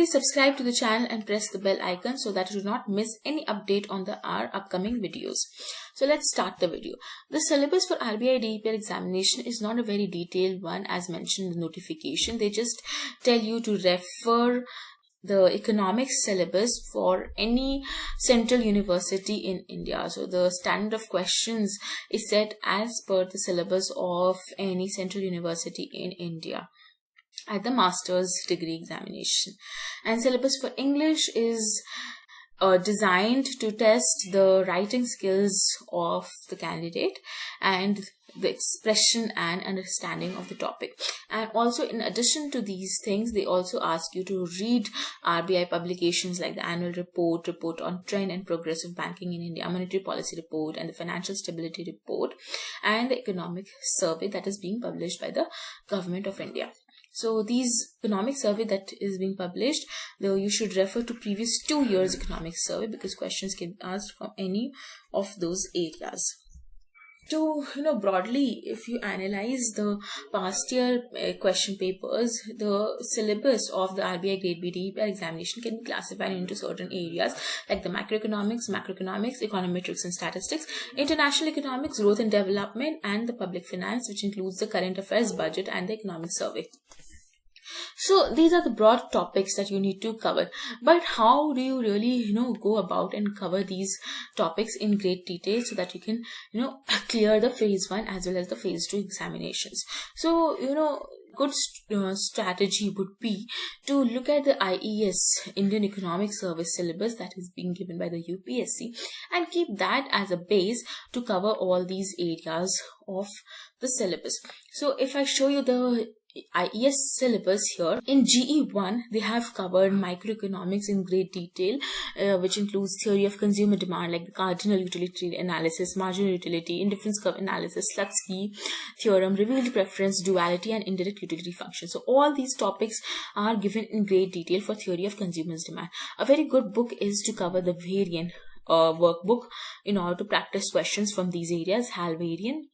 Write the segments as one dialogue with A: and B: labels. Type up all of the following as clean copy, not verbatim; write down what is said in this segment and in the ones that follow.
A: Please subscribe to the channel and press the bell icon so that you do not miss any update on our upcoming videos. So let's start the video. The syllabus for RBI DEPR examination is not a very detailed one as mentioned in the notification. They just tell you to refer the economics syllabus for any central university in India. So the standard of questions is set as per the syllabus of any central university in India at the master's degree examination. And syllabus for English is designed to test the writing skills of the candidate and the expression and understanding of the topic. And also, in addition to these things, they also ask you to read RBI publications like the annual report on trend and progress of banking in India, monetary policy report, and the financial stability report, and the economic survey that is being published by the government of India. So these economic survey that is being published, though you should refer to previous 2 years economic survey because questions can be asked from any of those areas. To broadly, if you analyze the past year question papers, the syllabus of the RBI Grade B DEPR examination can be classified into certain areas like the macroeconomics, econometrics and statistics, international economics, growth and development, and the public finance, which includes the current affairs, budget, and the economic survey. So these are the broad topics that you need to cover. But how do you really, go about and cover these topics in great detail so that you can, clear the phase 1 as well as the phase 2 examinations? So, good strategy would be to look at the IES, Indian Economic Service syllabus that is being given by the UPSC, and keep that as a base to cover all these areas of the syllabus. So if I show you the IES syllabus here, in GE1 they have covered microeconomics in great detail, which includes theory of consumer demand like the cardinal utility analysis, marginal utility, indifference curve analysis, Slutsky theorem, revealed preference, duality, and indirect utility function. So all these topics are given in great detail for theory of consumer demand. A very good book is to cover the Varian workbook in order to practice questions from these areas, HAL Varian.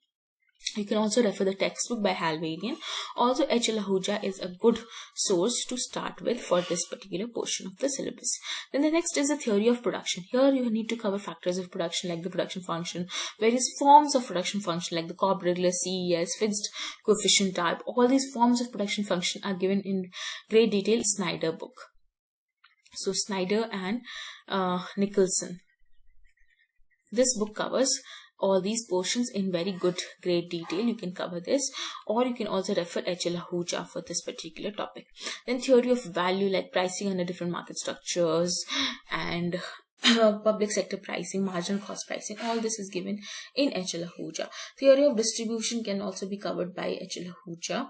A: You can also refer the textbook by HAL Varian. Also, H.L. Ahuja is a good source to start with for this particular portion of the syllabus. Then the next is the theory of production. Here you need to cover factors of production like the production function, various forms of production function like the Cobb regular, CES, fixed coefficient type. All these forms of production function are given in great detail in Snyder book. So Snyder and Nicholson. This book covers all these portions in very good great detail. You can cover this, or you can also refer H.L. Ahuja for this particular topic. Then theory of value like pricing under different market structures and public sector pricing, marginal cost pricing, all this is given in H.L. Ahuja. Theory of distribution can also be covered by H.L. Ahuja.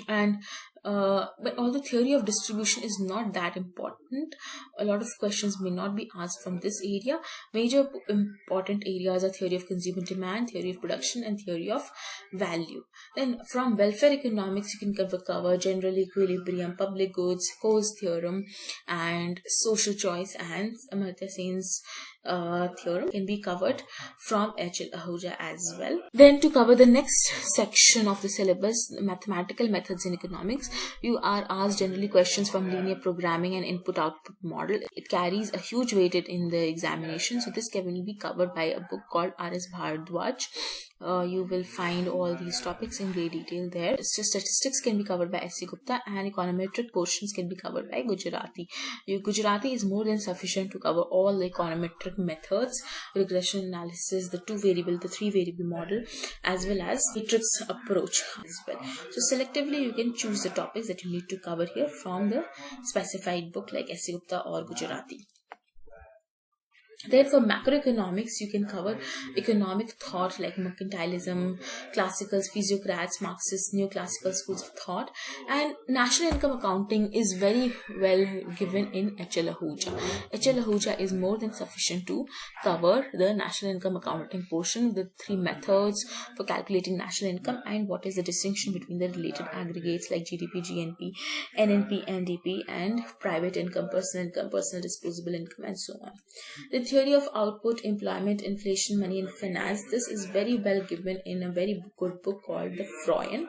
A: And but although theory of distribution is not that important, a lot of questions may not be asked from this area. Major important areas are theory of consumer demand, theory of production, and theory of value. Then from welfare economics, you can cover general equilibrium, public goods, Coase theorem, and social choice, and Amartya Sen's theorem can be covered from H.L. Ahuja as well. Then to cover the next section of the syllabus, mathematical methods in economics, you are asked generally questions from linear programming and input-output model. It carries a huge weighted in the examination. So this can be covered by a book called R.S. Bhardwaj. You will find all these topics in great detail there. Statistics can be covered by S.C. Gupta, and econometric portions can be covered by Gujarati. Gujarati is more than sufficient to cover all the econometric methods, regression analysis, the 2-variable, the 3-variable model, as well as matrix approach as well. So selectively you can choose the topics that you need to cover here from the specified book like S.C. Gupta or Gujarati. Then for macroeconomics, you can cover economic thought like mercantilism, classicals, physiocrats, Marxists, neoclassical schools of thought, and national income accounting is very well given in H.L. Ahuja. H.L. Ahuja is more than sufficient to cover the national income accounting portion, the 3 methods for calculating national income, and what is the distinction between the related aggregates like GDP, GNP, NNP, NDP, and private income, personal disposable income, and so on. The theory of output, employment, inflation, money and finance. This is very well given in a very good book called the Freuen.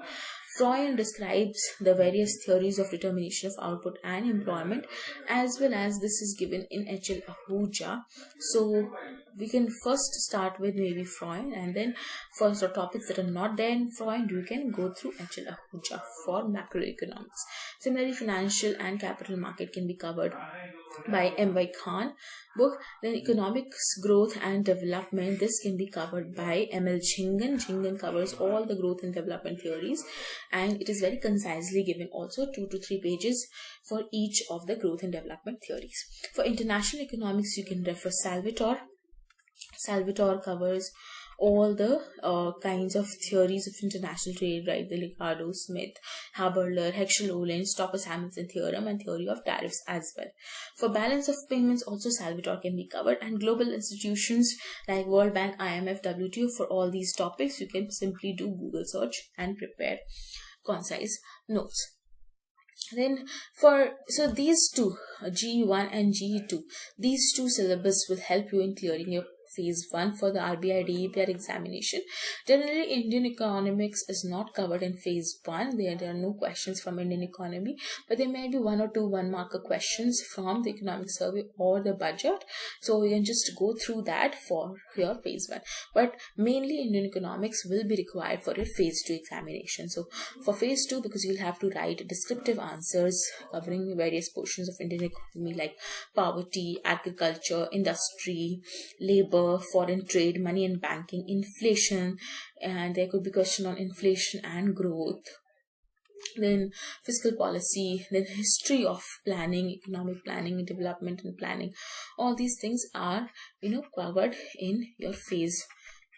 A: Freud describes the various theories of determination of output and employment, as well as this is given in HL Ahuja. So we can first start with maybe Freud, and then for the topics that are not there in Freud, we can go through HL Ahuja for macroeconomics. Similarly, financial and capital market can be covered by M.Y. Khan book. Then economics, growth and development, this can be covered by M.L. Chingan. Chingan covers all the growth and development theories, and it is very concisely given, also 2 to 3 pages for each of the growth and development theories. For international economics, you can refer Salvatore. Salvatore covers all the kinds of theories of international trade, right? The Ricardo, Smith, Haberler, Heschel-Ohlin, Stopper-Samuelson theorem, and theory of tariffs as well. For balance of payments, also Salvatore can be covered, and global institutions like World Bank, IMF, WTO. For all these topics, you can simply do Google search and prepare concise notes. Then so these two, GE1 and GE2, these two syllabus will help you in clearing your phase 1 for the RBI DEPR examination. Generally, Indian economics is not covered in phase 1. There are no questions from Indian economy, but there may be 1 or 2 one-marker questions from the economic survey or the budget. So you can just go through that for your phase 1. But mainly Indian economics will be required for your phase 2 examination. So for phase 2, because you'll have to write descriptive answers covering various portions of Indian economy like poverty, agriculture, industry, labor, foreign trade, money and banking, inflation, and there could be question on inflation and growth, then fiscal policy, then history of planning, economic planning and development and planning. All these things are covered in your phase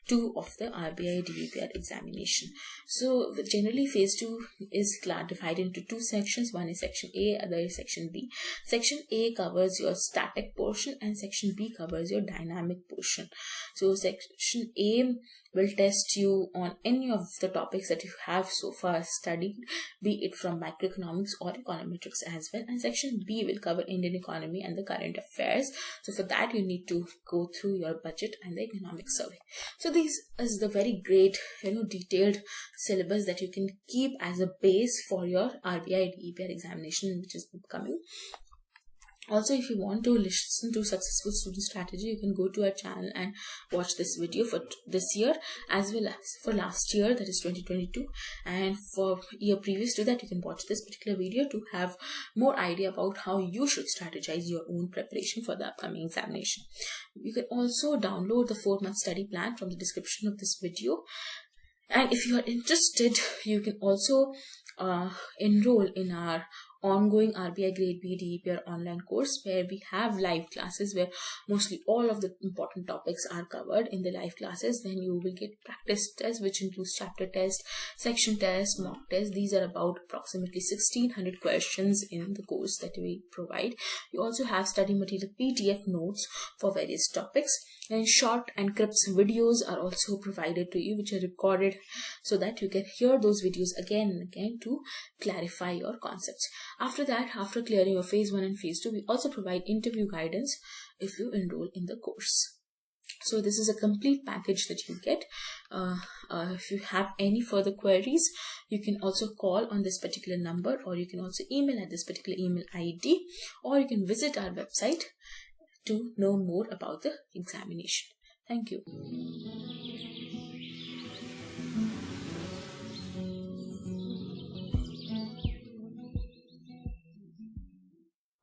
A: 2 of the RBI DEPR examination. So generally phase 2 is divided into 2 sections. One is section A, other is section B. Section A covers your static portion and section B covers your dynamic portion. So section A will test you on any of the topics that you have so far studied, be it from macroeconomics or econometrics as well. And section B will cover Indian economy and the current affairs. So for that, you need to go through your budget and the economic survey. So this is the very great, detailed syllabus that you can keep as a base for your RBI DEPR examination, which is upcoming. Also, if you want to listen to successful student strategy, you can go to our channel and watch this video for this year as well as for last year, that is 2022, and for year previous to that, you can watch this particular video to have more idea about how you should strategize your own preparation for the upcoming examination. You can also download the 4-month study plan from the description of this video, and if you are interested, you can also enroll in our ongoing RBI Grade B DEPR online course, where we have live classes where mostly all of the important topics are covered in the live classes. Then you will get practice tests, which includes chapter test, section test, mock test. These are about approximately 1600 questions in the course that we provide. You also have study material PDF notes for various topics, and short and crisp videos are also provided to you, which are recorded so that you can hear those videos again and again to clarify your concepts. After that, after clearing your phase 1 and phase 2, we also provide interview guidance if you enroll in the course. So this is a complete package that you get. If you have any further queries, you can also call on this particular number, or you can also email at this particular email ID, or you can visit our website to know more about the examination. Thank you.